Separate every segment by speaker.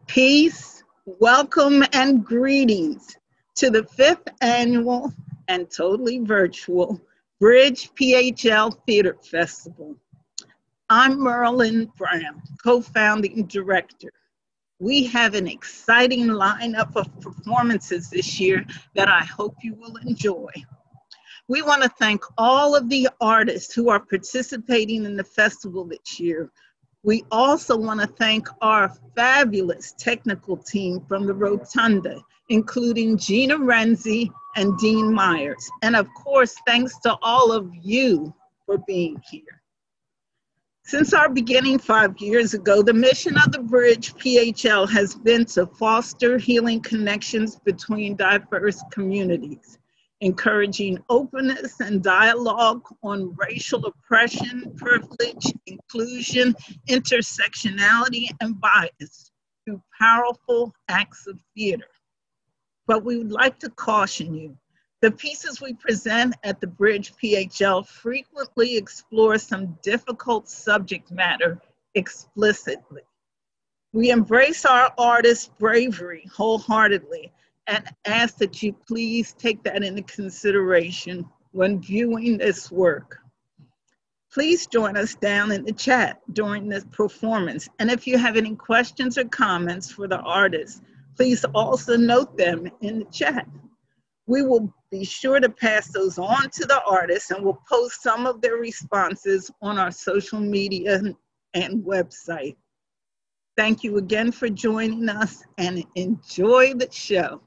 Speaker 1: Peace, welcome, and greetings to the 5th annual and totally virtual Bridge PHL Theater Festival. I'm Merlin Brown, co-founding director. We have an exciting lineup of performances this year that I hope you will enjoy. We want to thank all of the artists who are participating in the festival this year. We also want to thank our fabulous technical team from the Rotunda, including Gina Renzi and Dean Myers. And of course, thanks to all of you for being here. Since our beginning 5 years ago, the mission of the Bridge PHL has been to foster healing connections between diverse communities, encouraging openness and dialogue on racial oppression, privilege, inclusion, intersectionality, and bias through powerful acts of theater. But we would like to caution you, the pieces we present at the Bridge PHL frequently explore some difficult subject matter explicitly. We embrace our artists' bravery wholeheartedly and ask that you please take that into consideration when viewing this work. Please join us down in the chat during this performance. And if you have any questions or comments for the artists, please also note them in the chat. We will be sure to pass those on to the artists, and we'll post some of their responses on our social media and website. Thank you again for joining us, and enjoy the show.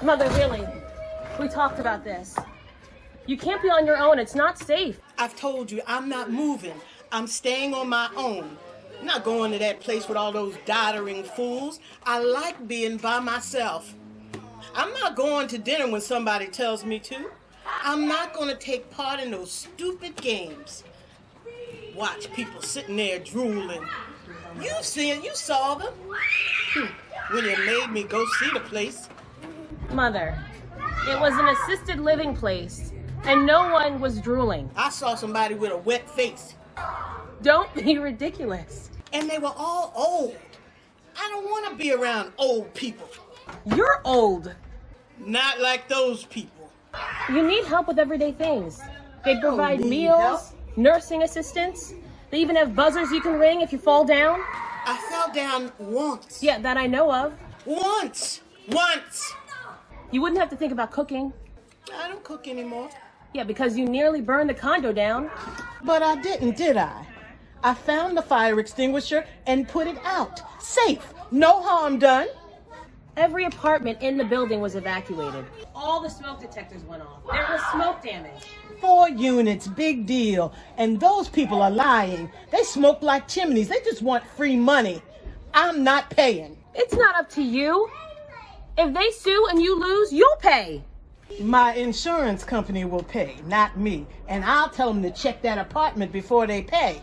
Speaker 2: Mother, really, we talked about this. You can't be on your own. It's not safe.
Speaker 3: I've told you, I'm not moving. I'm staying on my own. I'm not going to that place with all those doddering fools. I like being by myself. I'm not going to dinner when somebody tells me to. I'm not going to take part in those stupid games. Watch people sitting there drooling. You've seen, you saw them. When you made me go see the place.
Speaker 2: Mother, it was an assisted living place, and no one was drooling.
Speaker 3: I saw somebody with a wet face.
Speaker 2: Don't be ridiculous.
Speaker 3: And they were all old. I don't want to be around old people.
Speaker 2: You're old.
Speaker 3: Not like those people.
Speaker 2: You need help with everyday things. They provide meals, nursing assistance. They even have buzzers you can ring if you fall down.
Speaker 3: I fell down once.
Speaker 2: Yeah, that I know of.
Speaker 3: Once.
Speaker 2: You wouldn't have to think about cooking.
Speaker 3: I don't cook anymore.
Speaker 2: Yeah, because you nearly burned the condo down.
Speaker 3: But I didn't, did I? I found the fire extinguisher and put it out. Safe. No harm done.
Speaker 2: Every apartment in the building was evacuated. All the smoke detectors went off. There was smoke damage.
Speaker 3: 4 units, big deal. And those people are lying. They smoke like chimneys. They just want free money. I'm not paying.
Speaker 2: It's not up to you. If they sue and you lose, you'll pay.
Speaker 3: My insurance company will pay, not me. And I'll tell them to check that apartment before they pay.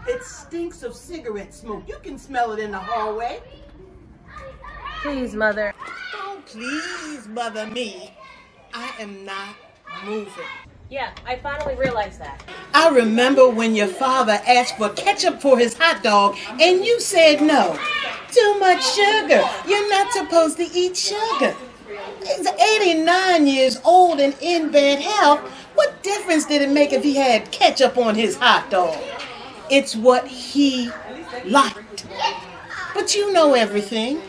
Speaker 3: It stinks of cigarette smoke. You can smell it in the hallway.
Speaker 2: Please, Mother.
Speaker 3: Don't please bother me. I am not moving.
Speaker 2: Yeah, I finally realized that.
Speaker 3: I remember when your father asked for ketchup for his hot dog and you said no. Too much sugar. You're not supposed to eat sugar. He's 89 years old and in bad health. What difference did it make if he had ketchup on his hot dog? It's what he liked. But you know everything.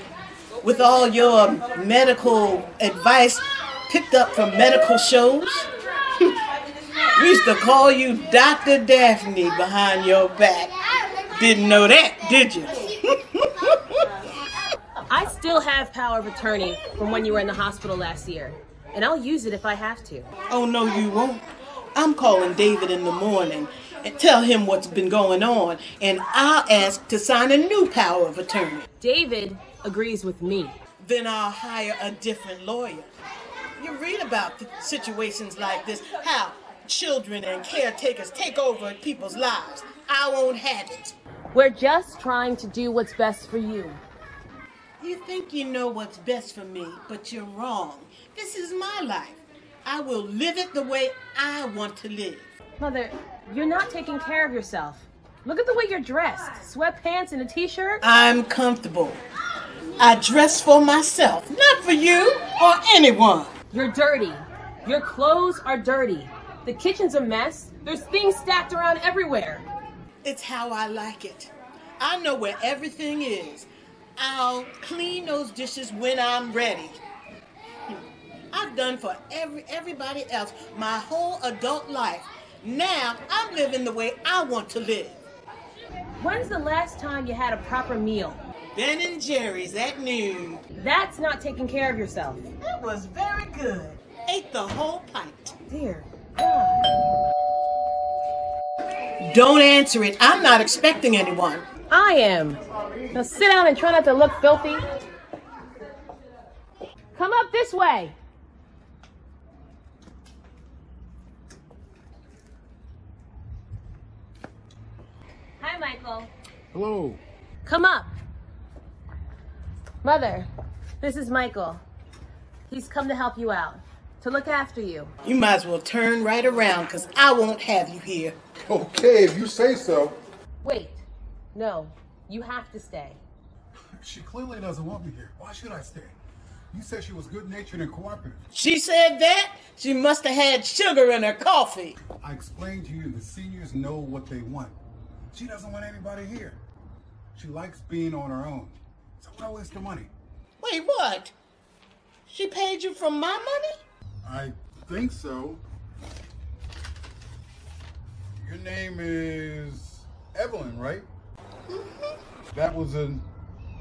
Speaker 3: With all your medical advice picked up from medical shows. We used to call you Dr. Daphne behind your back. Didn't know that, did you?
Speaker 2: I still have power of attorney from when you were in the hospital last year, and I'll use it if I have to.
Speaker 3: Oh, no, you won't. I'm calling David in the morning and tell him what's been going on, and I'll ask to sign a new power of attorney.
Speaker 2: David agrees with me.
Speaker 3: Then I'll hire a different lawyer. You read about situations like this, how children and caretakers take over people's lives. I won't have it.
Speaker 2: We're just trying to do what's best for you.
Speaker 3: You think you know what's best for me, but you're wrong. This is my life. I will live it the way I want to live.
Speaker 2: Mother, you're not taking care of yourself. Look at the way you're dressed. Sweatpants and a t-shirt.
Speaker 3: I'm comfortable. I dress for myself, not for you or anyone.
Speaker 2: You're dirty. Your clothes are dirty. The kitchen's a mess. There's things stacked around everywhere.
Speaker 3: It's how I like it. I know where everything is. I'll clean those dishes when I'm ready. I've done for everybody else my whole adult life. Now I'm living the way I want to live.
Speaker 2: When's the last time you had a proper meal?
Speaker 3: Ben and Jerry's at noon.
Speaker 2: That's not taking care of yourself.
Speaker 3: It was very good. Ate the whole pint.
Speaker 2: Dear God.
Speaker 3: Don't answer it. I'm not expecting anyone.
Speaker 2: I am. Now sit down and try not to look filthy. Come up this way. Hi, Michael.
Speaker 4: Hello.
Speaker 2: Come up. Mother, this is Michael. He's come to help you out, to look after you.
Speaker 3: You might as well turn right around, because I won't have you here.
Speaker 4: Okay, if you say so.
Speaker 2: Wait. No, you have to stay.
Speaker 4: She clearly doesn't want me here. Why should I stay? You said she was good-natured and cooperative.
Speaker 3: She said that? She must have had sugar in her coffee.
Speaker 4: I explained to you the seniors know what they want. She doesn't want anybody here. She likes being on her own. So why waste the money?
Speaker 3: Wait, what? She paid you from my money?
Speaker 4: I think so. Your name is Evelyn, right? Mm-hmm. That was the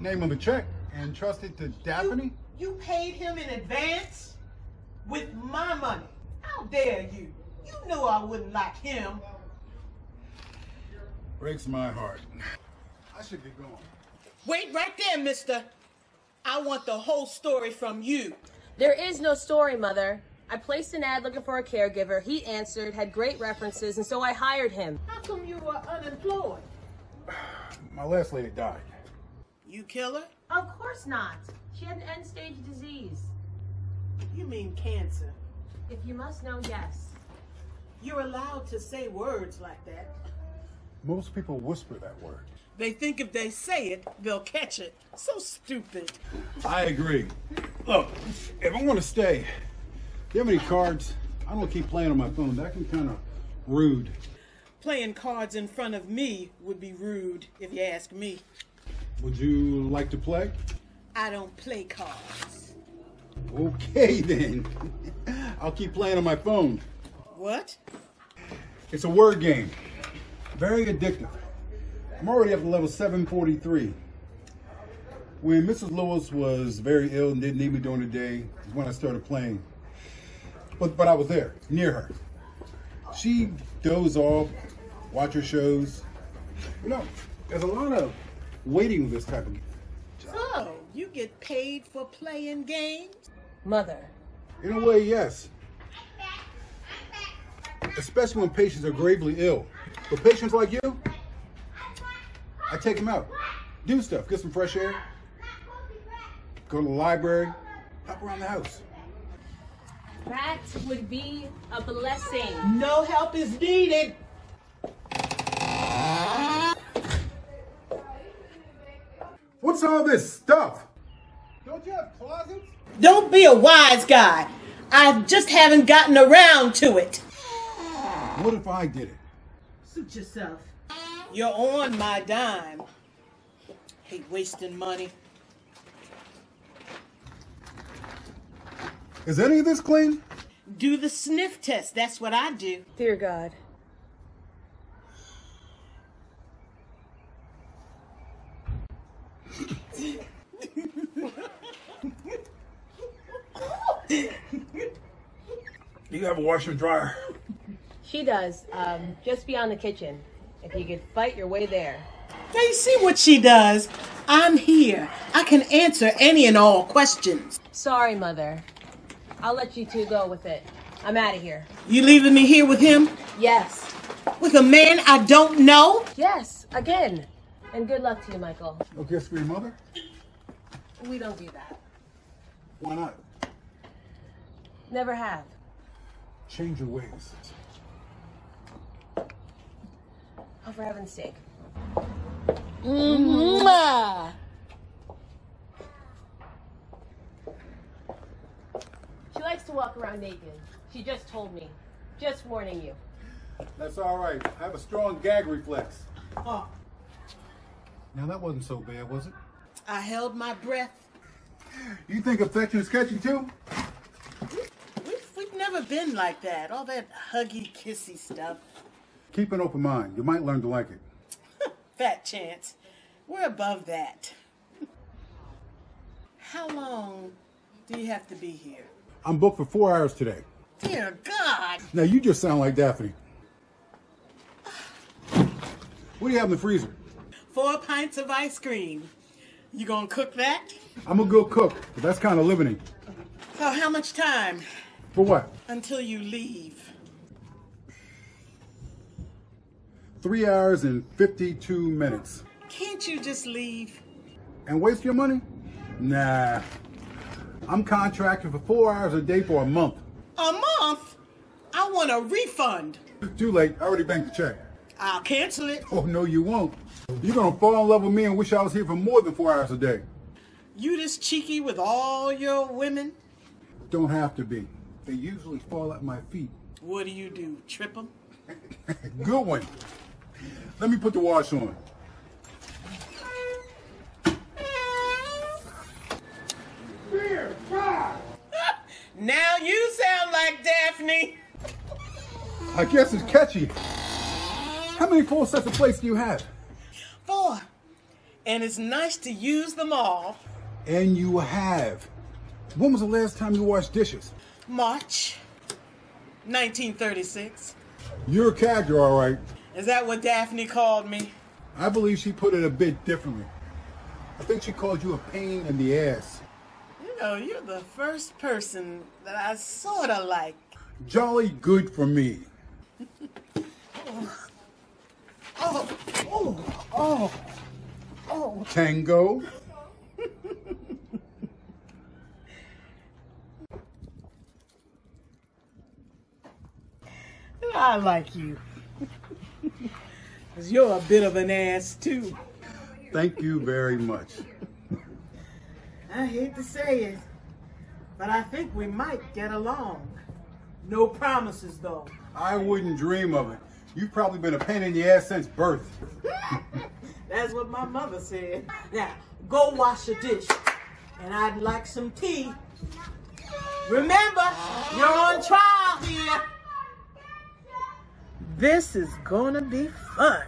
Speaker 4: name of the check, and trusted to Daphne?
Speaker 3: You paid him in advance? With my money? How dare you? You knew I wouldn't like him.
Speaker 4: Breaks my heart. I should get going.
Speaker 3: Wait right there, mister. I want the whole story from you.
Speaker 2: There is no story, Mother. I placed an ad looking for a caregiver. He answered, had great references, and so I hired him.
Speaker 3: How come you were unemployed?
Speaker 4: My last lady died.
Speaker 3: You kill her?
Speaker 2: Of course not. She had an end-stage disease.
Speaker 3: You mean cancer.
Speaker 2: If you must know, yes.
Speaker 3: You're allowed to say words like that.
Speaker 4: Most people whisper that word.
Speaker 3: They think if they say it, they'll catch it. So stupid.
Speaker 4: I agree. Look, if I want to stay, do you have any cards? I don't want to keep playing on my phone. That can kind of rude.
Speaker 3: Playing cards in front of me would be rude, if you ask me.
Speaker 4: Would you like to play?
Speaker 3: I don't play cards.
Speaker 4: Okay, then. I'll keep playing on my phone.
Speaker 3: What?
Speaker 4: It's a word game. Very addictive. I'm already up to level 743. When Mrs. Lewis was very ill and didn't need me during the day is when I started playing. But I was there, near her. She dozed off, watch her shows. You know, there's a lot of waiting with this type of game.
Speaker 3: So, you get paid for playing games?
Speaker 2: Mother.
Speaker 4: In a way, yes. Especially when patients are gravely ill. But patients like you, I take them out. Do stuff, get some fresh air. Go to the library, hop around the house.
Speaker 2: That would be a blessing.
Speaker 3: No help is needed.
Speaker 4: What's all this stuff? Don't you have closets?
Speaker 3: Don't be a wise guy. I just haven't gotten around to it.
Speaker 4: What if I did it?
Speaker 3: Suit yourself. You're on my dime. Hate wasting money.
Speaker 4: Is any of this clean?
Speaker 3: Do the sniff test. That's what I do.
Speaker 2: Dear God.
Speaker 4: Do you have a washer and dryer?
Speaker 2: She does, just beyond the kitchen. If you could fight your way there.
Speaker 3: Now you see what she does? I'm here. I can answer any and all questions.
Speaker 2: Sorry, Mother. I'll let you two go with it. I'm out of here.
Speaker 3: You leaving me here with him?
Speaker 2: Yes.
Speaker 3: With a man I don't know?
Speaker 2: Yes, again. And good luck to you, Michael.
Speaker 4: No gifts for your mother?
Speaker 2: We don't do that.
Speaker 4: Why not?
Speaker 2: Never have.
Speaker 4: Change your ways.
Speaker 2: Oh, for heaven's sake.
Speaker 3: Mwah.
Speaker 2: She likes to walk around naked. She just told me. Just warning you.
Speaker 4: That's all right. I have a strong gag reflex.
Speaker 3: Oh,
Speaker 4: Now that wasn't so bad, was it?
Speaker 3: I held my breath.
Speaker 4: You think affection is catchy too?
Speaker 3: We've never been like that. All that huggy, kissy stuff.
Speaker 4: Keep an open mind. You might learn to like it.
Speaker 3: Fat chance. We're above that. How long do you have to be here?
Speaker 4: I'm booked for 4 hours today.
Speaker 3: Dear God.
Speaker 4: Now you just sound like Daphne. What do you have in the freezer?
Speaker 3: 4 pints of ice cream. You gonna cook that?
Speaker 4: I'm a good cook, but that's kind of limiting.
Speaker 3: So how much time
Speaker 4: For what?
Speaker 3: until you leave?
Speaker 4: 3 hours and 52 minutes.
Speaker 3: Can't you just leave?
Speaker 4: And waste your money? Nah. I'm contracted for 4 hours a day for a month.
Speaker 3: A month? I want a refund.
Speaker 4: Too late. I already banked the check.
Speaker 3: I'll cancel it.
Speaker 4: Oh, no, you won't. You're going to fall in love with me and wish I was here for more than 4 hours a day.
Speaker 3: You this cheeky with all your women?
Speaker 4: Don't have to be. They usually fall at my feet.
Speaker 3: What do? Trip them?
Speaker 4: Good one. Let me put the wash on.
Speaker 3: Now you sound like Daphne.
Speaker 4: I guess it's catchy. How many full sets of plates do you have?
Speaker 3: 4. And it's nice to use them all.
Speaker 4: And you have. When was the last time you washed dishes?
Speaker 3: March 1936.
Speaker 4: You're a character, all right.
Speaker 3: Is that what Daphne called me?
Speaker 4: I believe she put it a bit differently. I think she called you a pain in the ass.
Speaker 3: You know, you're the first person that I sort of like.
Speaker 4: Jolly good for me. Tango.
Speaker 3: I like you. 'Cause you're a bit of an ass, too.
Speaker 4: Thank you very much.
Speaker 3: I hate to say it, but I think we might get along. No promises, though.
Speaker 4: I wouldn't dream of it. You've probably been a pain in the ass since birth.
Speaker 3: That's what my mother said. Now, go wash your dish. And I'd like some tea. Remember, you're on trial here. This is gonna be fun.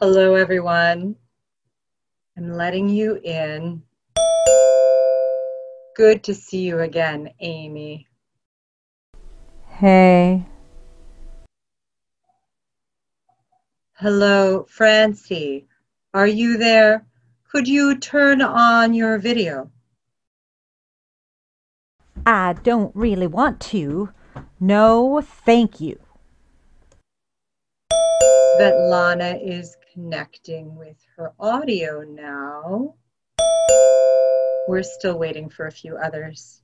Speaker 5: Hello, everyone. I'm letting you in. Good to see you again, Amy.
Speaker 6: Hey.
Speaker 5: Hello, Francie. Are you there? Could you turn on your video?
Speaker 6: I don't really want to. No, thank you.
Speaker 5: Svetlana is connecting with her audio now. We're still waiting for a few others.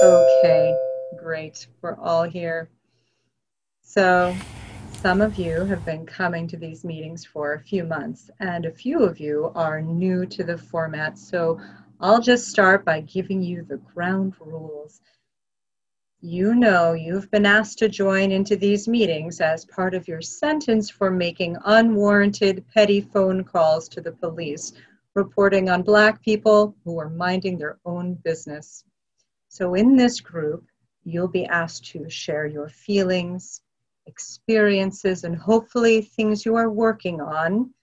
Speaker 5: Okay, great. We're all here. So some of you have been coming to these meetings for a few months, and a few of you are new to the format. So I'll just start by giving you the ground rules. You know you've been asked to join into these meetings as part of your sentence for making unwarranted petty phone calls to the police, reporting on Black people who are minding their own business. So in this group, you'll be asked to share your feelings, experiences, and hopefully things you are working on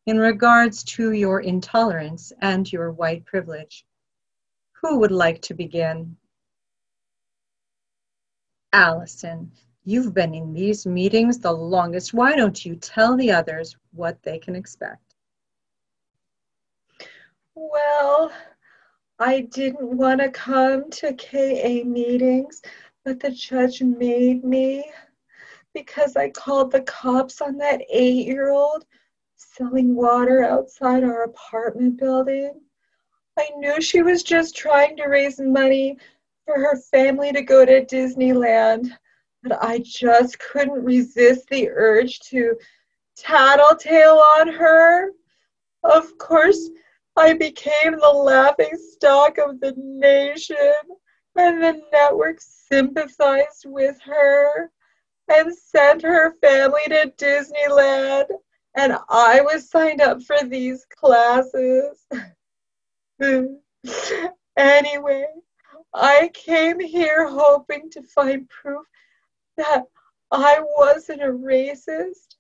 Speaker 5: in regards to your intolerance and your white privilege. Who would like to begin? Allison, you've been in these meetings the longest. Why don't you tell the others what they can expect?
Speaker 7: Well, I didn't want to come to KA meetings, but the judge made me because I called the cops on that 8-year-old selling water outside our apartment building. I knew she was just trying to raise money for her family to go to Disneyland, but I just couldn't resist the urge to tattletale on her. Of course, I became the laughing stock of the nation, and the network sympathized with her and sent her family to Disneyland, and I was signed up for these classes. Anyway, I came here hoping to find proof that I wasn't a racist,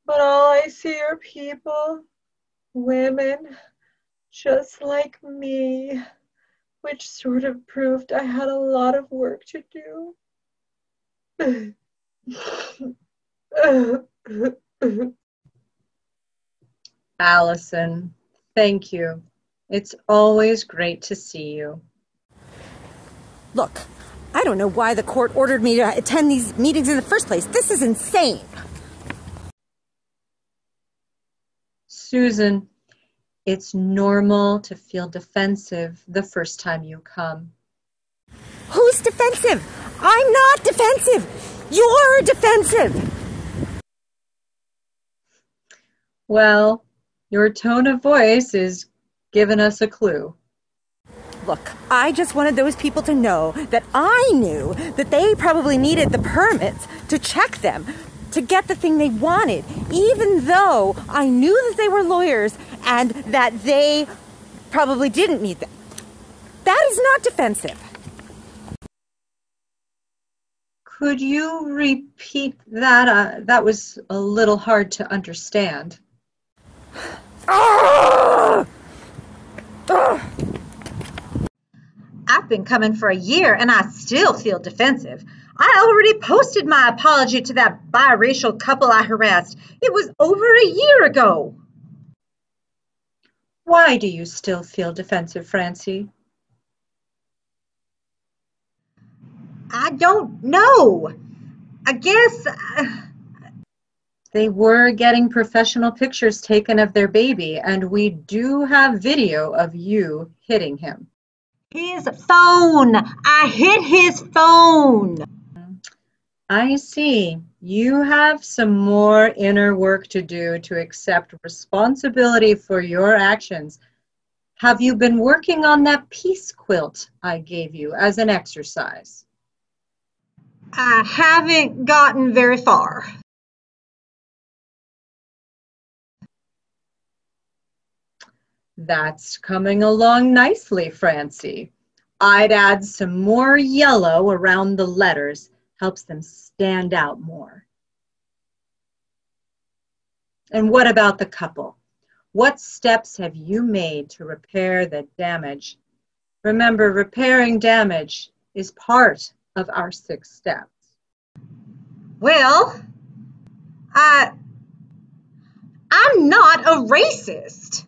Speaker 7: but all I see are people, women, just like me, which sort of proved I had a lot of work to do.
Speaker 5: Allison, thank you. It's always great to see you.
Speaker 6: Look, I don't know why the court ordered me to attend these meetings in the first place. This is insane.
Speaker 5: Susan, it's normal to feel defensive the first time you come.
Speaker 6: Who's defensive? I'm not defensive. You're defensive.
Speaker 5: Well, your tone of voice is giving us a clue.
Speaker 6: Look, I just wanted those people to know that I knew that they probably needed the permits to check them, to get the thing they wanted, even though I knew that they were lawyers and that they probably didn't need them. That is not defensive.
Speaker 5: Could you repeat that? That was a little hard to understand.
Speaker 8: I've been coming for a year and I still feel defensive. I already posted my apology to that biracial couple I harassed. It was over a year ago.
Speaker 5: Why do you still feel defensive, Francie?
Speaker 8: I don't know. I guess...
Speaker 5: They were getting professional pictures taken of their baby, and we do have video of you hitting him.
Speaker 8: His phone! I hit his phone!
Speaker 5: I see. You have some more inner work to do to accept responsibility for your actions. Have you been working on that peace quilt I gave you as an exercise?
Speaker 8: I haven't gotten very far.
Speaker 5: That's coming along nicely, Francie. I'd add some more yellow around the letters. Helps them stand out more. And what about the couple? What steps have you made to repair the damage? Remember, repairing damage is part of our 6 steps.
Speaker 8: Well, I'm not a racist.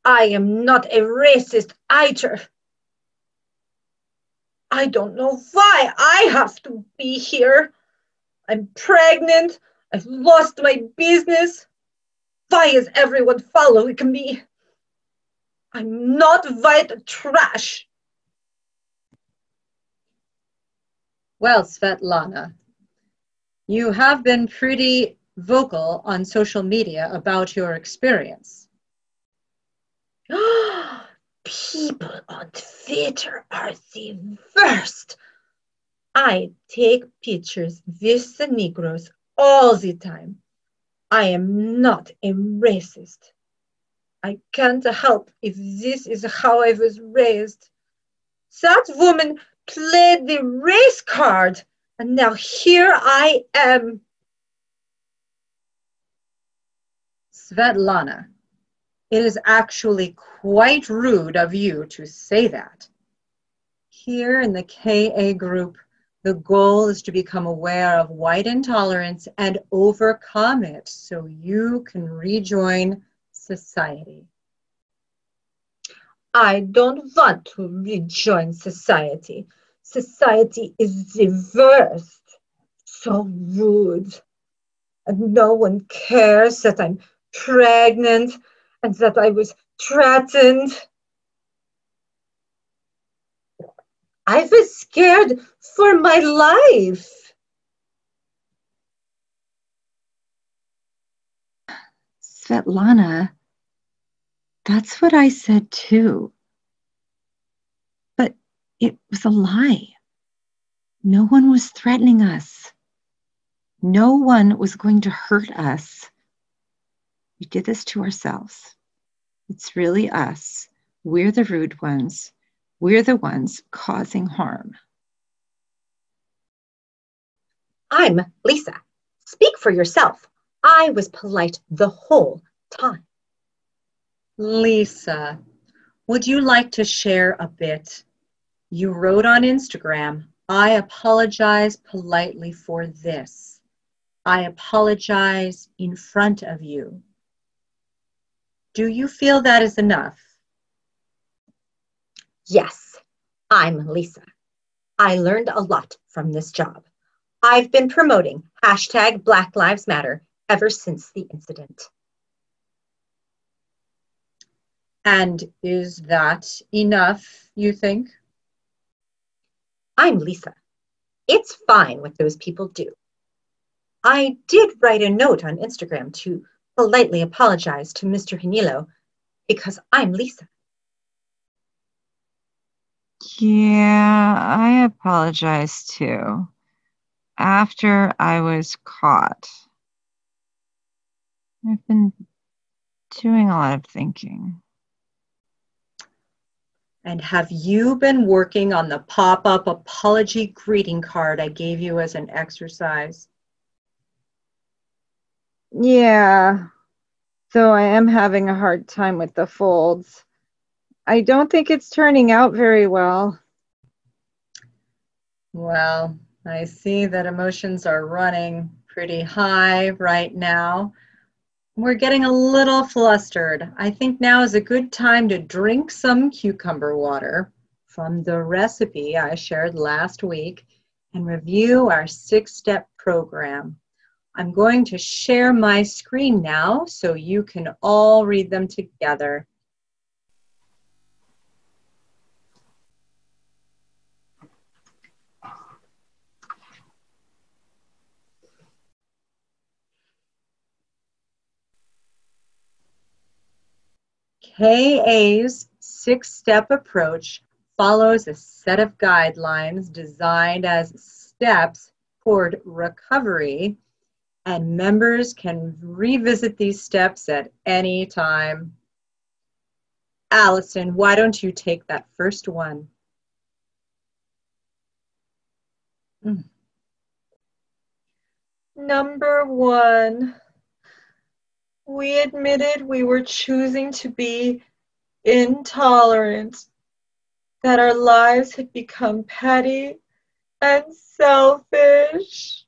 Speaker 7: I am not a racist either. I don't know why I have to be here. I'm pregnant. I've lost my business. Why is everyone following me? I'm not white trash.
Speaker 5: Well, Svetlana, you have been pretty vocal on social media about your experience.
Speaker 7: People on Twitter are the worst. I take pictures with the Negroes all the time. I am not a racist. I can't help if this is how I was raised. That woman played the race card, and now here I am.
Speaker 5: Svetlana, it is actually quite rude of you to say that. Here in the KA group, the goal is to become aware of white intolerance and overcome it so you can rejoin society.
Speaker 7: I don't want to rejoin society. Society is the worst. So rude. And no one cares that I'm pregnant and that I was threatened. I was scared for my life.
Speaker 6: Svetlana, that's what I said too. But it was a lie. No one was threatening us. No one was going to hurt us. We did this to ourselves. It's really us. We're the rude ones. We're the ones causing harm.
Speaker 8: I'm Lisa. Speak for yourself. I was polite the whole time.
Speaker 5: Lisa, would you like to share a bit? You wrote on Instagram, I apologize politely for this. I apologize in front of you. Do you feel that is enough?
Speaker 8: Yes, I'm Lisa. I learned a lot from this job. I've been promoting hashtag Black Lives Matter ever since the incident.
Speaker 5: And is that enough, you think?
Speaker 8: I'm Lisa. It's fine what those people do. I did write a note on Instagram to politely apologize to Mr. Hanilo because I'm Lisa.
Speaker 6: Yeah, I apologize too. After I was caught. I've been doing a lot of thinking.
Speaker 5: And have you been working on the pop-up apology greeting card I gave you as an exercise?
Speaker 9: Yeah, so I am having a hard time with the folds. I don't think it's turning out very well.
Speaker 5: Well, I see that emotions are running pretty high right now. We're getting a little flustered. I think now is a good time to drink some cucumber water from the recipe I shared last week and review our 6-step program. I'm going to share my screen now so you can all read them together. KA's 6-step approach follows a set of guidelines designed as steps toward recovery, and members can revisit these steps at any time. Allison, why don't you take that first one?
Speaker 7: Number 1, we admitted we were choosing to be intolerant, that our lives had become petty and selfish.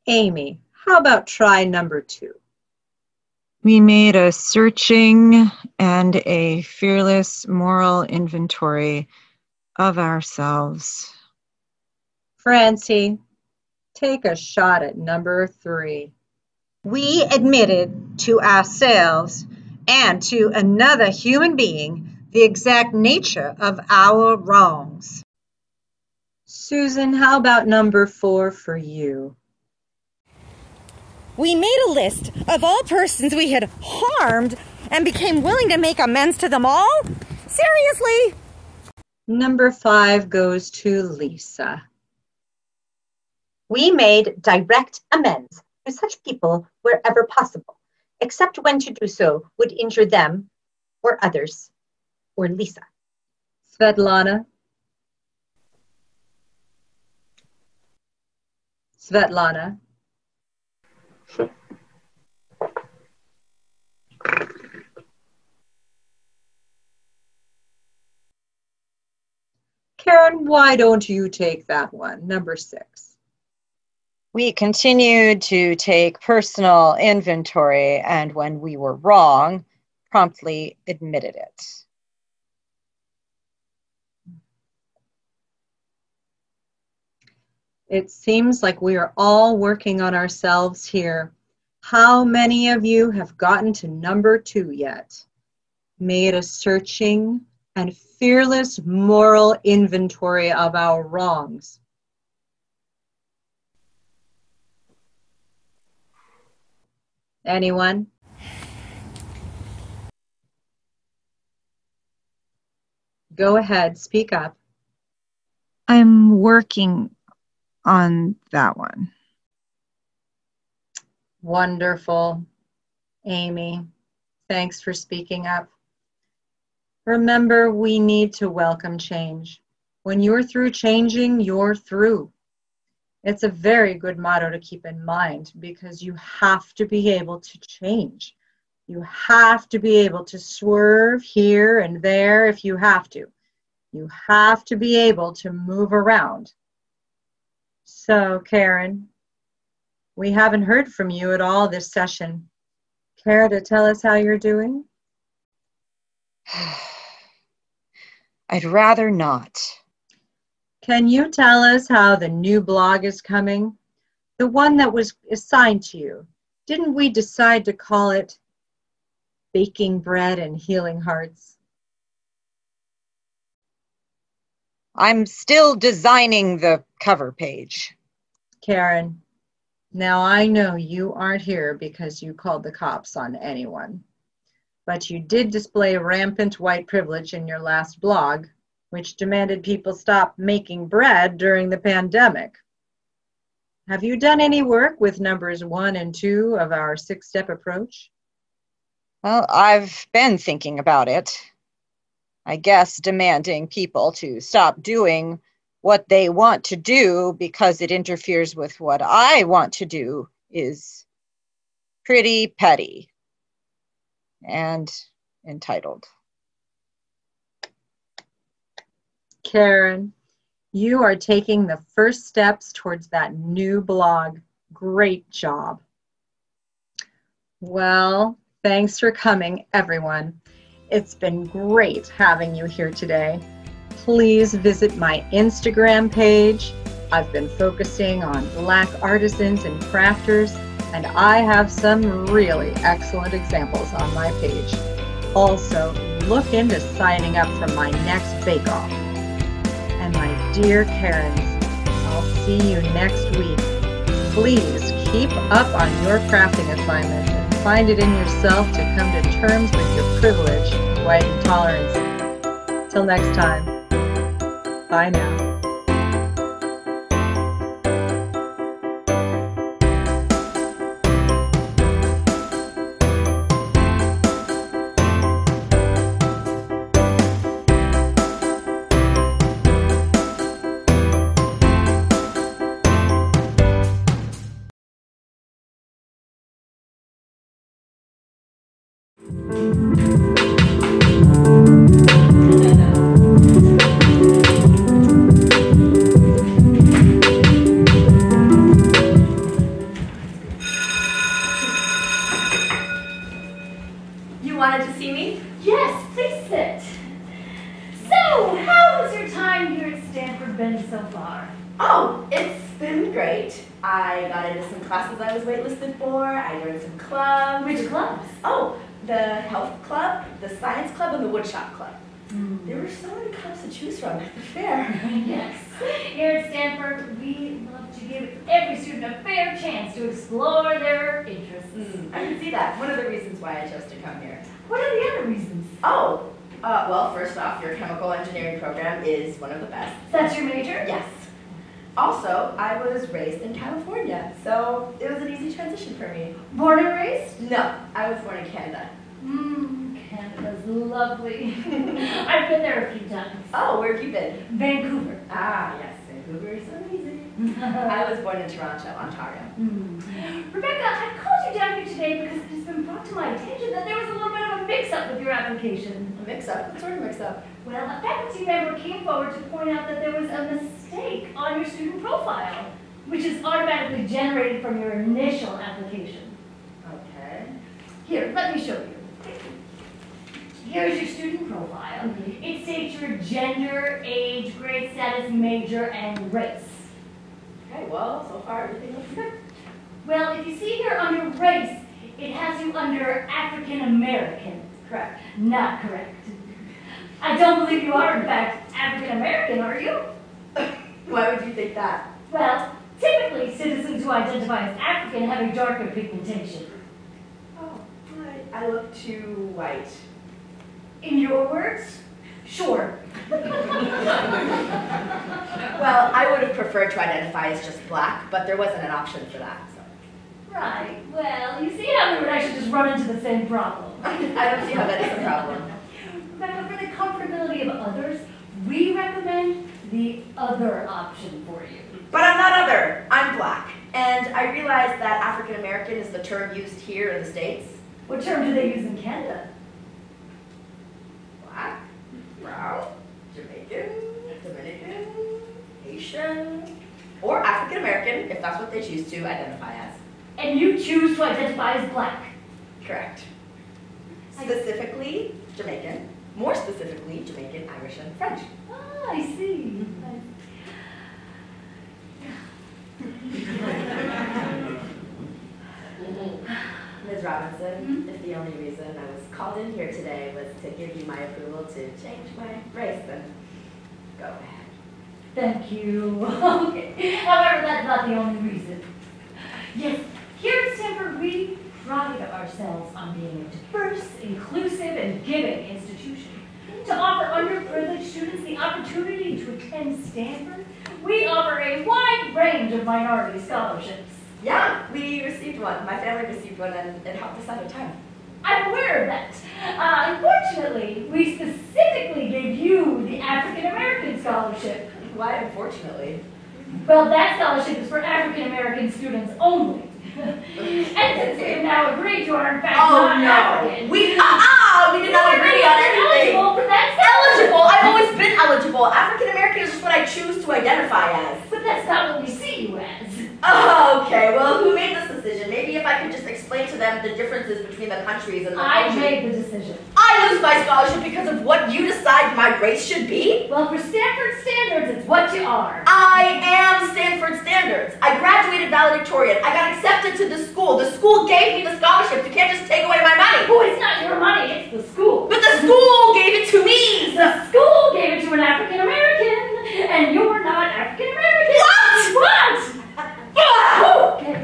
Speaker 5: Amy, how about try number 2?
Speaker 9: We made a searching and a fearless moral inventory of ourselves.
Speaker 5: Francie, take a shot at number 3.
Speaker 8: We admitted to ourselves and to another human being the exact nature of our wrongs.
Speaker 5: Susan, how about number 4 for you?
Speaker 6: We made a list of all persons we had harmed and became willing to make amends to them all? Seriously?
Speaker 5: Number 5 goes to Lisa.
Speaker 8: We made direct amends to such people wherever possible, except when to do so would injure them or others or Lisa.
Speaker 5: Svetlana? Svetlana? Karen, why don't you take that one, number 6?
Speaker 10: We continued to take personal inventory, and when we were wrong, promptly admitted it.
Speaker 5: It seems like we are all working on ourselves here. How many of you have gotten to number 2 yet? Made a searching and fearless moral inventory of our wrongs. Anyone? Go ahead, speak up.
Speaker 9: I'm working on that one.
Speaker 5: Wonderful. Amy, thanks for speaking up. Remember, we need to welcome change. When you're through changing, you're through. It's a very good motto to keep in mind because you have to be able to change. You have to be able to swerve here and there if you have to. You have to be able to move around. So, Karen, we haven't heard from you at all this session. Care to tell us how you're doing?
Speaker 10: I'd rather not.
Speaker 5: Can you tell us how the new blog is coming? The one that was assigned to you. Didn't we decide to call it Baking Bread and Healing Hearts?
Speaker 10: I'm still designing the cover page.
Speaker 5: Karen, now I know you aren't here because you called the cops on anyone, but you did display rampant white privilege in your last blog, which demanded people stop making bread during the pandemic. Have you done any work with numbers 1 and 2 of our 6-step approach?
Speaker 10: Well, I've been thinking about it. I guess demanding people to stop doing what they want to do because it interferes with what I want to do is pretty petty and entitled.
Speaker 5: Karen, you are taking the first steps towards that new blog. Great job. Well, thanks for coming, everyone. It's been great having you here today. Please visit my Instagram page. I've been focusing on Black artisans and crafters, and I have some really excellent examples on my page. Also, look into signing up for my next bake-off. And my dear Karens, I'll see you next week. Please keep up on your crafting assignments and find it in yourself to come to terms with your privilege, white intolerance. Till next time, bye now.
Speaker 11: far?
Speaker 12: Oh, it's been great. I got into some classes I was waitlisted for. I joined some clubs.
Speaker 11: Which clubs?
Speaker 12: Oh, the health club, the science club, and the woodshop club. There were so many clubs to choose from at the fair.
Speaker 11: Yes. Here at Stanford, we love to give every student a fair chance to explore their interests.
Speaker 12: I can see that. One of the reasons why I chose to come here.
Speaker 11: What are the other reasons?
Speaker 12: Oh, well, first off, your chemical engineering program is one of the best.
Speaker 11: That's your major?
Speaker 12: Yes. Also, I was raised in California, so it was an easy transition for me.
Speaker 11: Born and raised?
Speaker 12: No, I was born in Canada.
Speaker 11: Canada's lovely. I've been there a few times.
Speaker 12: Oh, where have you been?
Speaker 11: Vancouver.
Speaker 12: Ah, yes, Vancouver is so easy. I was born in Toronto, Ontario.
Speaker 11: Rebecca, I called you down here today because it has been brought to my attention that there was a little bit of a mix-up with your application.
Speaker 12: A mix-up? What sort of mix-up?
Speaker 11: Well, a faculty member came forward to point out that there was a mistake on your student profile, which is automatically generated from your initial application.
Speaker 12: Okay.
Speaker 11: Here, let me show you. Here's your student profile. It states your gender, age, grade status, major, and race.
Speaker 12: Okay, well, so far everything looks good.
Speaker 11: Well, if you see here under race, it has you under African American.
Speaker 12: Correct.
Speaker 11: Not correct. I don't believe you are, in fact, African American, are you?
Speaker 12: Why would you think that?
Speaker 11: Well, typically citizens who identify as African have a darker pigmentation.
Speaker 12: Oh, I look too white.
Speaker 11: In your words? Sure.
Speaker 12: Well, I would have preferred to identify as just black, but there wasn't an option for that. So.
Speaker 11: Right. Well, you see how we would actually just run into the same problem.
Speaker 12: I don't see how that is a problem.
Speaker 11: But for the comfortability of others, we recommend the other option for you.
Speaker 12: But I'm not other. I'm black. And I realize that African American is the term used here in the States.
Speaker 11: What term do they use in Canada?
Speaker 12: Black, brown, Jamaican, Dominican, Haitian, or African American, if that's what they choose to identify as.
Speaker 11: And you choose to identify as black?
Speaker 12: Correct. Specifically, Jamaican. More specifically, Jamaican, Irish, and French.
Speaker 11: Ah, I see.
Speaker 12: Ms. Robinson, if the only reason I was called in here today was to give you my approval to change my race, then go ahead.
Speaker 11: Thank you. Okay. However, that's not the only reason. Yes, here at Stanford, we pride ourselves on being a diverse, inclusive, and giving institution. To offer underprivileged students the opportunity to attend Stanford, we offer a wide range of minority scholarships.
Speaker 12: Yeah, we received one. My family received one, and it helped us out a ton.
Speaker 11: I'm aware of that. Unfortunately, we specifically gave you the African American scholarship.
Speaker 12: Why, unfortunately?
Speaker 11: Well, that scholarship is for African American students only. And since we have now agreed you are in fact not African.
Speaker 12: We did not agree on anything.
Speaker 11: Eligible for that
Speaker 12: eligible? I've always been eligible. African American is just what I choose to identify as.
Speaker 11: But that's not what we see you as.
Speaker 12: Oh, okay. Well, who made this decision? Maybe if I could just explain to them the differences between the countries and the
Speaker 11: I made the decision.
Speaker 12: I lose my scholarship because of what you decide my race should be?
Speaker 11: Well, for Stanford standards, it's what you are.
Speaker 12: I am Stanford standards. I graduated valedictorian. I got accepted to the school. The school gave me the scholarship. You can't just take away my money.
Speaker 11: Oh, it's not your money. It's the school.
Speaker 12: But the school gave it to me.
Speaker 11: The school gave it to an African American, and you're not African American.
Speaker 12: What?
Speaker 11: What? Okay.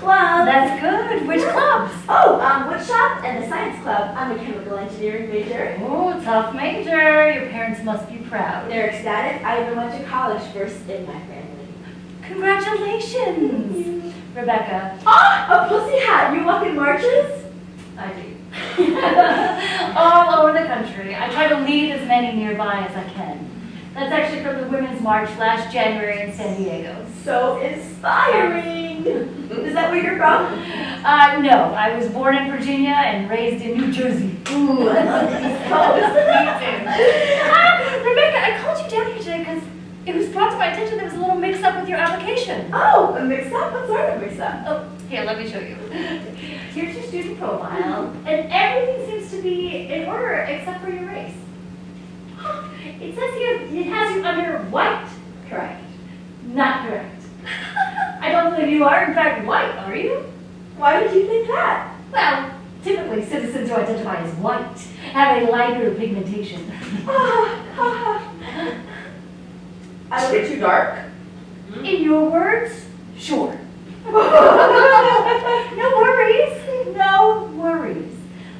Speaker 12: clubs.
Speaker 11: That's good. Which clubs?
Speaker 12: Oh, woodshop and the science club. I'm a chemical engineering major.
Speaker 11: Oh, tough major. Your parents must be proud.
Speaker 12: They're ecstatic. I even went to college first in my family.
Speaker 11: Congratulations. Rebecca.
Speaker 12: Ah, a pussy hat. You walk in marches?
Speaker 11: I do. All over the country. I try to lead as many nearby as I can. That's actually from the Women's March last January in San Diego.
Speaker 12: So inspiring. Is that where you're from?
Speaker 11: No. I was born in Virginia and raised in New Jersey.
Speaker 12: Ooh, I love the East Coast.
Speaker 11: Me too. Rebecca, I called you down here today because it was brought to my attention there was a little mix-up with your application.
Speaker 12: Oh, a mix-up? What sort of mix-up?
Speaker 11: Oh, here, let me show you. Here's your student profile, and everything seems to be in order except for your race. It says here it has you under white.
Speaker 12: Correct.
Speaker 11: Not correct. I don't believe you are, in fact, white, are you?
Speaker 12: Why would you think that?
Speaker 11: Well, typically citizens who identify as white have a lighter pigmentation.
Speaker 12: I look too dark?
Speaker 11: In your words, sure. No worries. No worries.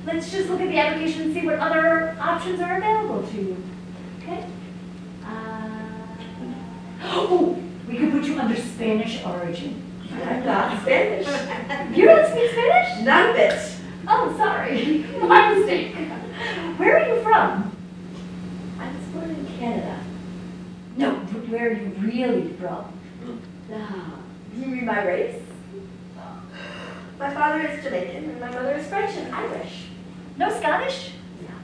Speaker 11: Let's just look at the application and see what other options are available to you. Okay? Oh, we could put you under Spanish origin.
Speaker 12: I'm not Spanish.
Speaker 11: You don't speak Spanish?
Speaker 12: None of it.
Speaker 11: Oh, sorry. My mistake. Where are you from?
Speaker 12: I was born in Canada.
Speaker 11: No, but where are you really from?
Speaker 12: Do you mean my race? My father is Jamaican and my mother is French and Irish.
Speaker 11: No Scottish?
Speaker 12: No.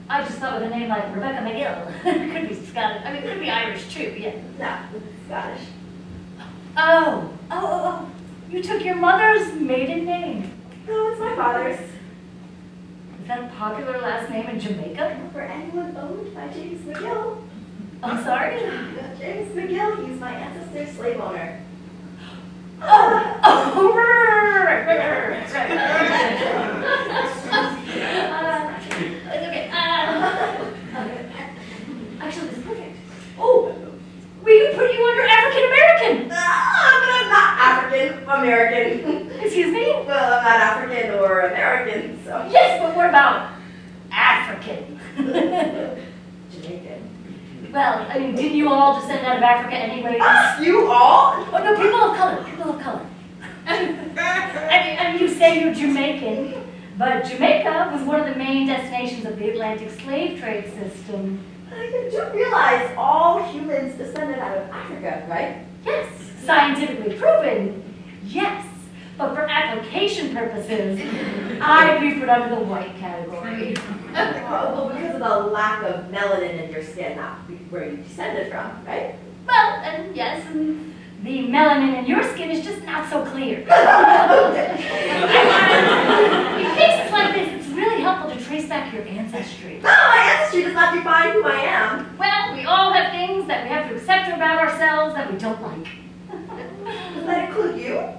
Speaker 11: I just thought with a name like Rebecca McGill. Could be Scottish. I mean, it could be Irish too, yeah.
Speaker 12: No, Scottish.
Speaker 11: Oh. You took your mother's maiden name.
Speaker 12: No, it's my father's.
Speaker 11: Is that a popular last name in Jamaica?
Speaker 12: For anyone owned by James McGill.
Speaker 11: I'm sorry?
Speaker 12: James McGill, he's my ancestor's slave owner.
Speaker 11: It's okay. Actually, it's perfect. Oh, we could put you under African American.
Speaker 12: I'm not African American.
Speaker 11: Excuse me?
Speaker 12: Well, I'm not African or American, so.
Speaker 11: Yes, but what about African?
Speaker 12: Jamaican.
Speaker 11: Well, I mean, didn't you all descend out of Africa anyways?
Speaker 12: You all?
Speaker 11: Oh, no, people of color. People of color. I mean, you say you're Jamaican, but Jamaica was one of the main destinations of the Atlantic slave trade system.
Speaker 12: You do realize all humans descended out of Africa, right?
Speaker 11: Yes, scientifically proven, yes. But for application purposes, I'd be put under the white category.
Speaker 12: Well, because of the lack of melanin in your skin, not where you descended from, right?
Speaker 11: Well, and yes, and the melanin in your skin is just not so clear. In cases like this, it's really helpful to trace back your ancestry.
Speaker 12: No, my ancestry does not define who I am.
Speaker 11: Well, we all have things that we have to accept about ourselves that we don't like.
Speaker 12: Does that include you?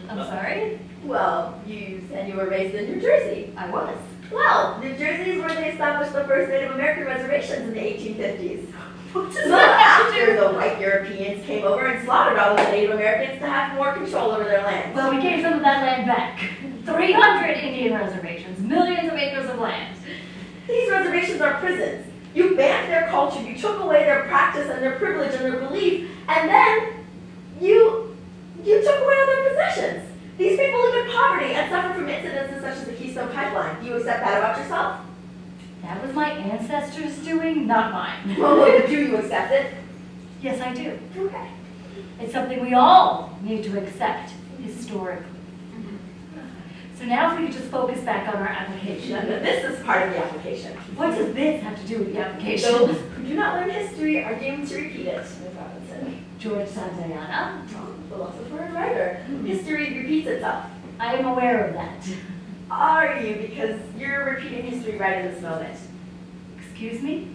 Speaker 11: I'm sorry?
Speaker 12: Well, you said you were raised in New Jersey.
Speaker 11: I was.
Speaker 12: Well, New Jersey is where they established the first Native American reservations in the 1850s.
Speaker 11: What does
Speaker 12: Well,
Speaker 11: that have to
Speaker 12: after
Speaker 11: do?
Speaker 12: the white Europeans came over and slaughtered all of the Native Americans to have more control over their land.
Speaker 11: Well, we gave some of that land back. 300 Indian reservations, millions of acres of land.
Speaker 12: These reservations are prisons. You banned their culture, you took away their practice and their privilege and their belief, and then you took away all their possessions. These people live in poverty and suffer from incidences such as the Keystone Pipeline. Do you accept that about yourself?
Speaker 11: That was my ancestors' doing, not mine.
Speaker 12: Well, do you accept it?
Speaker 11: Yes, I do.
Speaker 12: Okay.
Speaker 11: It's something we all need to accept historically. So now if we could just focus back on our application.
Speaker 12: This is part of the application.
Speaker 11: What does this have to do with the application?
Speaker 12: Those who do not learn history are doomed to repeat it, Ms. Robinson.
Speaker 11: George Santayana,
Speaker 12: Philosopher and writer. History repeats itself.
Speaker 11: I am aware of that.
Speaker 12: Are you? Because you're repeating history right in this moment.
Speaker 11: Excuse me?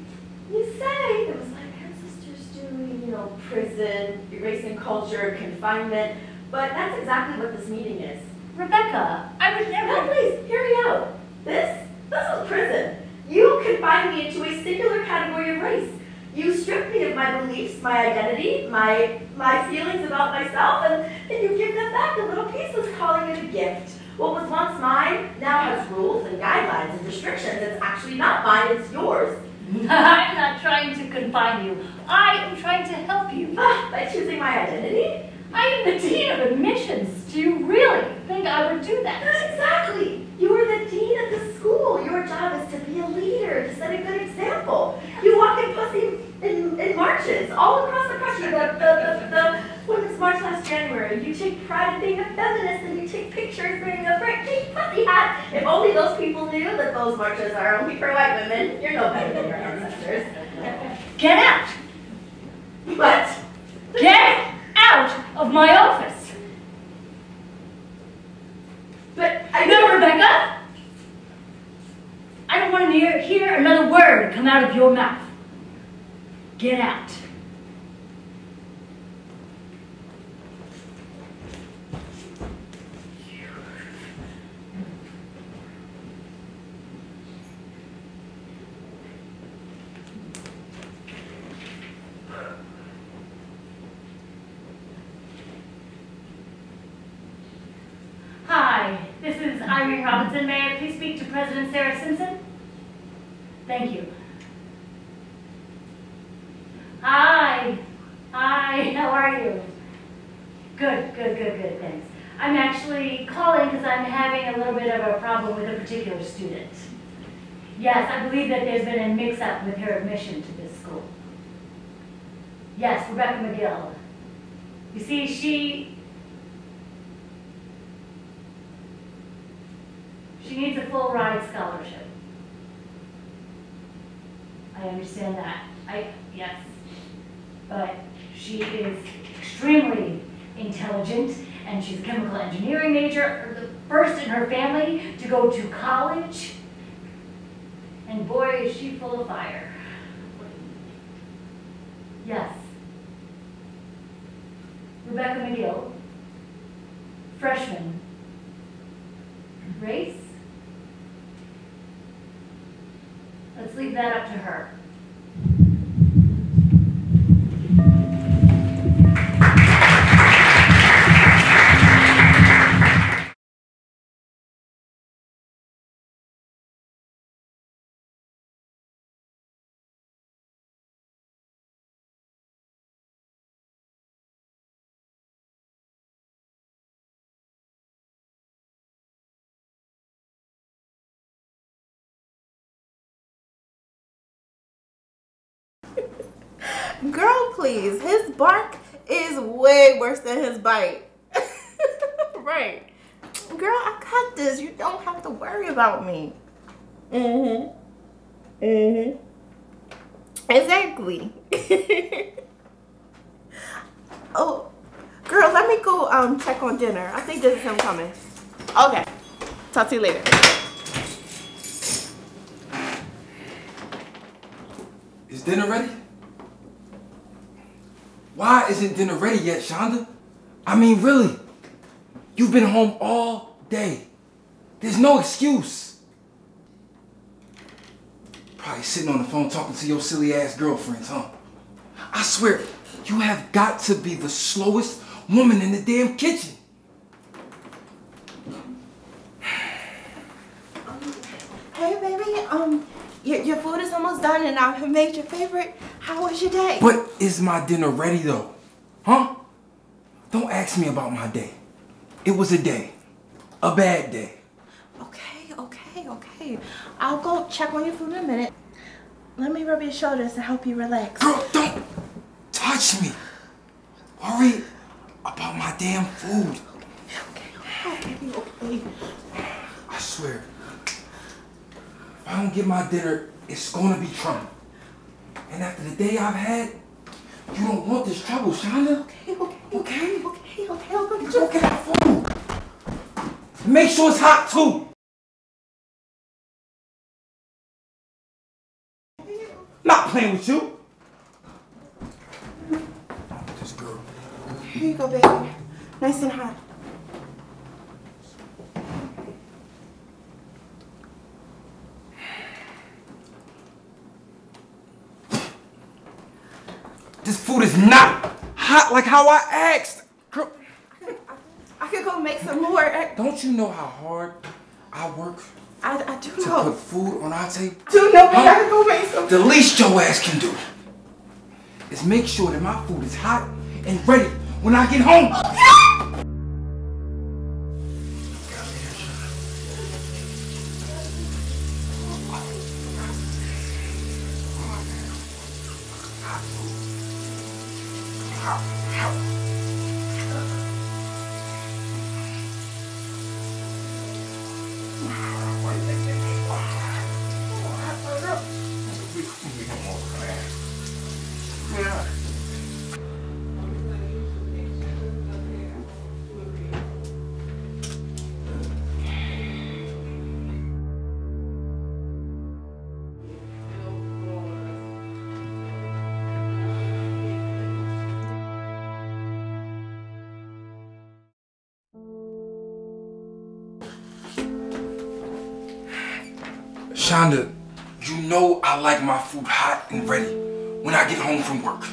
Speaker 12: You say it was like ancestors doing, prison, erasing culture, confinement, but that's exactly what this meeting is.
Speaker 11: Rebecca, I would never...
Speaker 12: Now please, hear me out. This is prison. You confined me into a singular category of race. You stripped me of my beliefs, my identity, my feelings about myself, and then you give them back in little pieces. restrictions. It's actually not mine, it's yours.
Speaker 11: I'm not trying to confine you. I am trying to help you.
Speaker 12: By choosing my identity?
Speaker 11: I am the dean of admissions. Do you really think I would do that?
Speaker 12: Not exactly. You are the dean of the school. Your job is to be a leader, to set a good example. You walk in pussy in marches all across the country. The Women's March last January. You take pride in being a feminist and you take pictures wearing a bright pink pussy hat. If only those people knew that those marches are only for white women, you're no better than your ancestors.
Speaker 11: Get out!
Speaker 12: What?
Speaker 11: Get out of my office!
Speaker 12: But
Speaker 11: No, Rebecca! I don't want to hear another word come out of your mouth. Get out. Hi, this is Irene Robinson. May I please speak to President Sarah Simpson? Thank you. Hi, how are you? Good, thanks. I'm actually calling because I'm having a little bit of a problem with a particular student. Yes, I believe that there's been a mix-up with her admission to this school. Yes, Rebecca McGill. You see, she needs a full ride scholarship. I understand that. Yes. But she is extremely intelligent, and she's a chemical engineering major, the first in her family to go to college. And boy, is she full of fire. Yes. Rebecca McGill, freshman. Race? Let's leave that up to her.
Speaker 13: Girl, please. His bark is way worse than his bite. Right. Girl, I got this. You don't have to worry about me. Exactly. Oh, girl, let me go check on dinner. I think this is him coming. Okay. Talk to you later.
Speaker 14: Is dinner ready? Why isn't dinner ready yet, Shonda? I mean, really? You've been home all day. There's no excuse. Probably sitting on the phone talking to your silly ass girlfriends, huh? I swear, you have got to be the slowest woman in the damn kitchen.
Speaker 13: Hey, baby, your food is almost done and I made your favorite. How was your day?
Speaker 14: But is my dinner ready though? Huh? Don't ask me about my day. It was a day. A bad day.
Speaker 13: Okay. I'll go check on your food in a minute. Let me rub your shoulders to help you relax.
Speaker 14: Girl, don't touch me. Worry about my damn food.
Speaker 13: Okay.
Speaker 14: I swear, if I don't get my dinner, it's gonna be trouble. And after the day I've had, you don't want this trouble, Shonda. Okay. Go get that food. Make sure it's hot too. Not playing with you. This girl.
Speaker 13: Here you go, baby. Nice and hot.
Speaker 14: This food is not hot like how I asked. Girl.
Speaker 13: I could go make some more.
Speaker 14: Don't you know how hard I work
Speaker 13: I do
Speaker 14: to
Speaker 13: know.
Speaker 14: put food on our table?
Speaker 13: Do know we gotta go make some.
Speaker 14: The least your ass can do is make sure that my food is hot and ready when I get home. Shonda, you know I like my food hot and ready when I get home from work.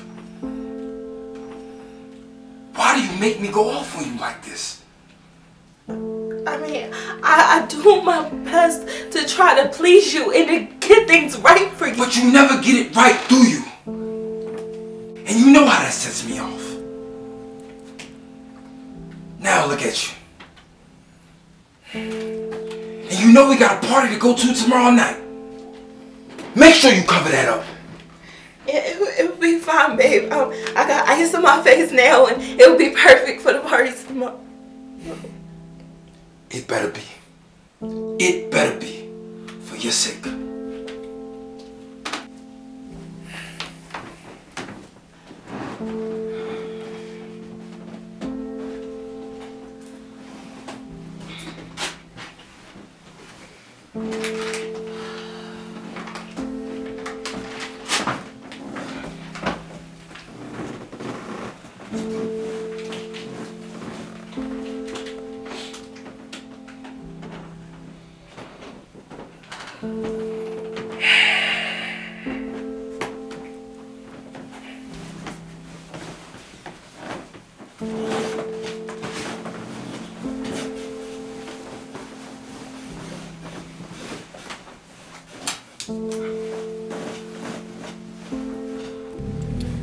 Speaker 14: Why do you make me go off on you like this?
Speaker 13: I mean, I do my best to try to please you and to get things right for you.
Speaker 14: But you never get it right, do you? And you know how that sets me off. Now look at you. And you know we got a party to go to tomorrow night. Make sure you cover that up.
Speaker 13: It'll be fine, babe. I got ice on my face now, and it'll be perfect for the parties tomorrow.
Speaker 14: It better be. It better be. For your sake.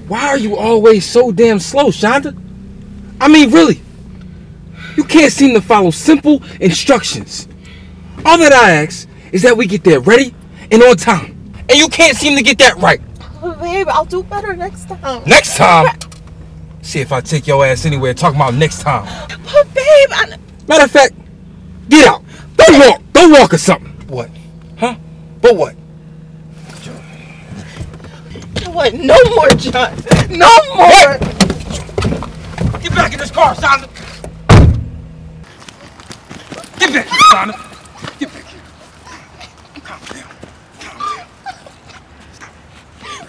Speaker 15: Why are you always so damn slow, Shonda? I mean, really. You can't seem to follow simple instructions. All that I ask is that we get there ready and on time. And you can't seem to get that right.
Speaker 13: Oh, babe, I'll do better next time.
Speaker 15: Next time? See if I take your ass anywhere talking about next time.
Speaker 13: But babe,
Speaker 15: Matter of fact, get out. Don't walk. Don't walk or something. What? Huh? But what?
Speaker 13: What? No more, John. No more.
Speaker 15: What? Get back in this car, Shonda. Get back here, Shonda. Get back here. Calm down. Calm down.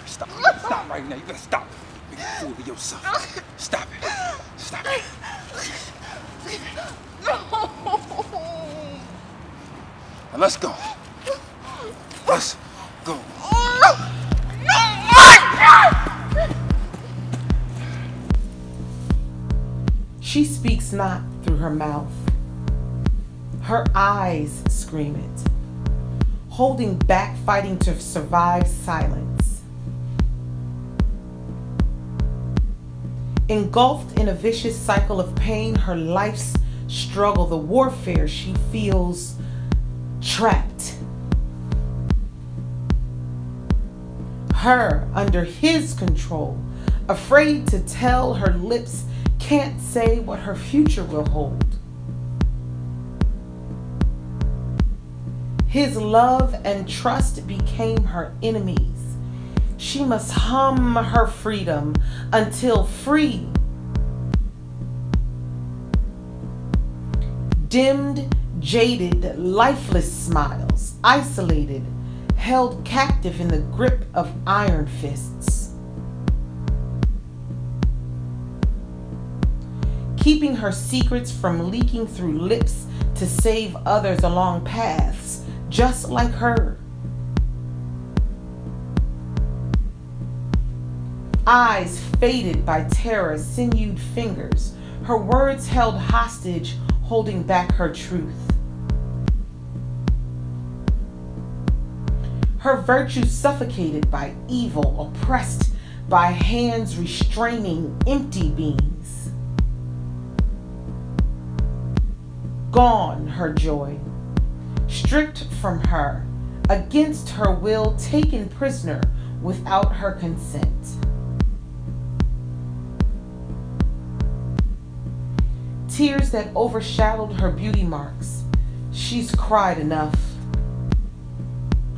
Speaker 15: Stop. Stop right now. You better stop. Make a fool of yourself. Stop it. Stop it.
Speaker 13: No.
Speaker 15: Now let's go. Let's go.
Speaker 16: She speaks not through her mouth. Her eyes scream it, holding back, fighting to survive silence. Engulfed in a vicious cycle of pain, her life's struggle, the warfare, she feels trapped. Her under his control, afraid to tell, her lips can't say what her future will hold. His love and trust became her enemies. She must hum her freedom until free. Dimmed, jaded, lifeless smiles, isolated, held captive in the grip of iron fists. Keeping her secrets from leaking through lips to save others along paths just like her. Eyes faded by terror, sinewed fingers, her words held hostage, holding back her truth. her virtue suffocated by evil, oppressed by hands restraining empty beings. Gone her joy, stripped from her, against her will, taken prisoner without her consent. Tears that overshadowed her beauty marks, she's cried enough.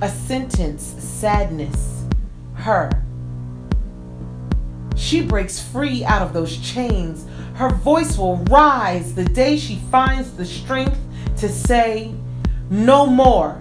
Speaker 16: A sentence, sadness, her. She breaks free out of those chains. Her voice will rise the day she finds the strength to say, no more.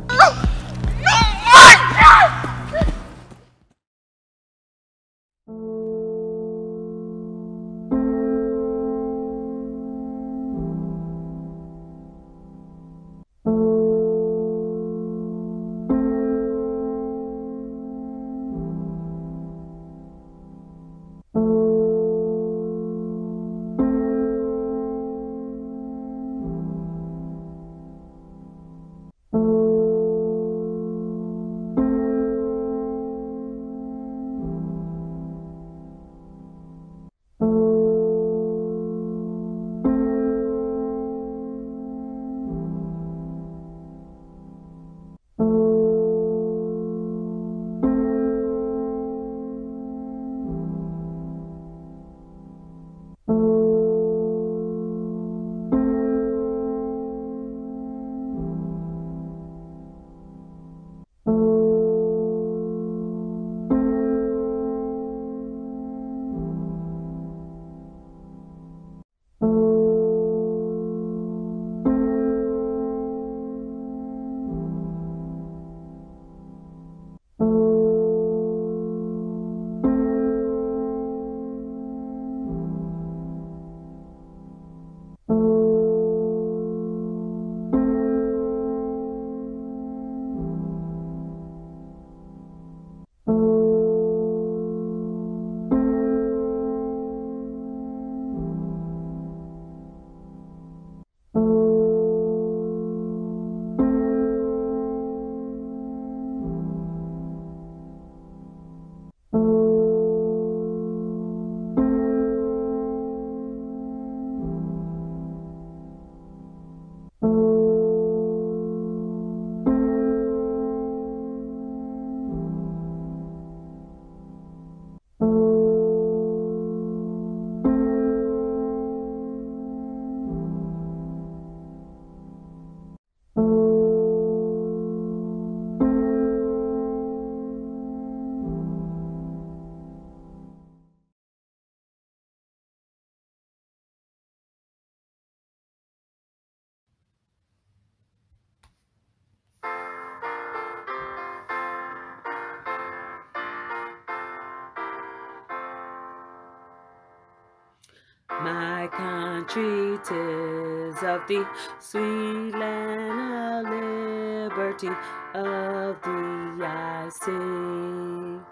Speaker 17: My country, 'tis of thee, sweet land of liberty, of thee I sing.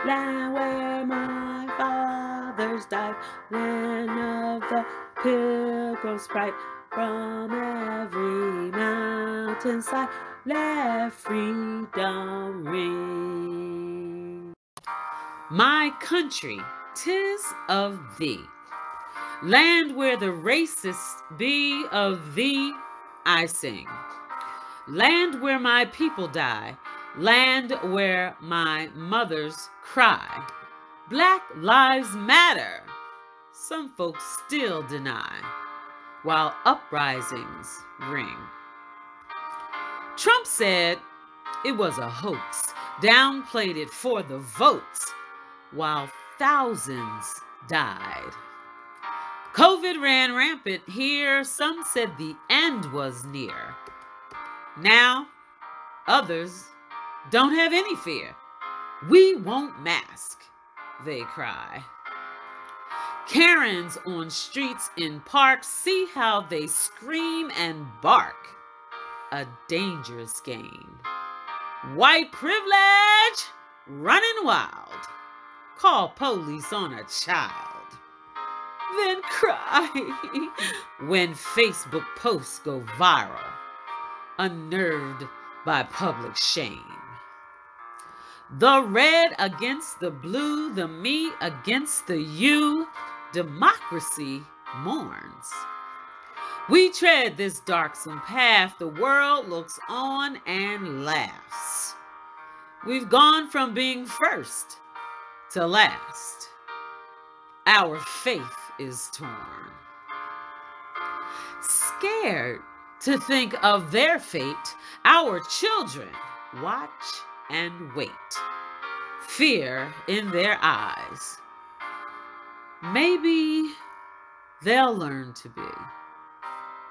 Speaker 17: Land where my fathers died, land of the pilgrim's pride, from every mountainside, let freedom ring. My country, 'tis of thee. Land where the racists be, of thee I sing. Land where my people die, land where my mothers cry. Black lives matter, some folks still deny, while uprisings ring. Trump said it was a hoax, downplayed it for the votes, while thousands died. COVID ran rampant here. Some said the end was near. Now, others don't have any fear. We won't mask, they cry. Karens on streets in parks, see how they scream and bark. A dangerous game. White privilege running wild. Call police on a child. Then cry when Facebook posts go viral, unnerved by public shame. The red against the blue, the me against the you, democracy mourns. We tread this darksome path, the world looks on and laughs. We've gone from being first to last. Our faith is torn. Scared to think of their fate, our children watch and wait, fear in their eyes. Maybe they'll learn to be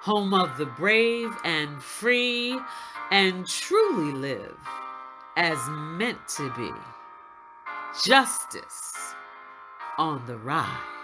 Speaker 17: home of the brave and free, and truly live as meant to be. Justice on the rise.